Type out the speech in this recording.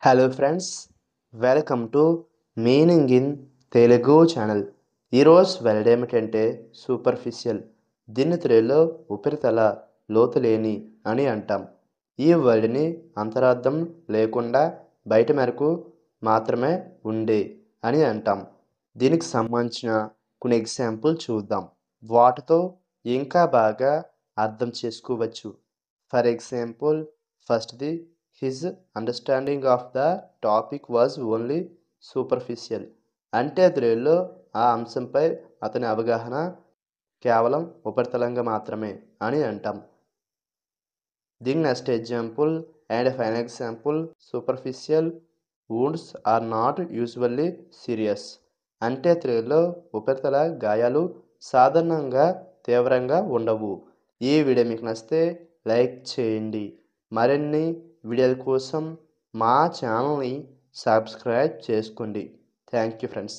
Hello friends, welcome to meaning in Telugu channel. ఈరోజు word ఏమిటంటే superficial. దీన్ని తెలుగులో ఉపరితల, లోతు లేని అని అంటాం. ఈ వర్డ్ని అంతరార్థం లేకుండా బయట మేరకు మాత్రమే ఉండే అని అంటాం. దీనికి సంబంధించిన కొన్ని ఎగ్జాంపుల్ చూద్దాం. వాటితో ఇంకా బాగా అర్థం చేసుకోవచ్చు. ఫర్ ఎగ్జాంపుల్, ఫస్ట్ది, his understanding of the topic was only superficial. అంటే తెలుగులో ఆ అంశంపై అతని అవగాహన కేవలం ఉపరితలంగా మాత్రమే అని అంటాం. దీని next example and final example, superficial wounds are not usually serious. అంటే తెలుగులో ఉపరితల గాయాలు సాధారణంగా తీవ్రంగా ఉండవు. ఈ వీడియో మీకు నచ్చితే లైక్ చేయండి. మరిన్ని వీడియోల కోసం మా ఛానల్ని సబ్స్క్రైబ్ చేసుకోండి. Thank you friends.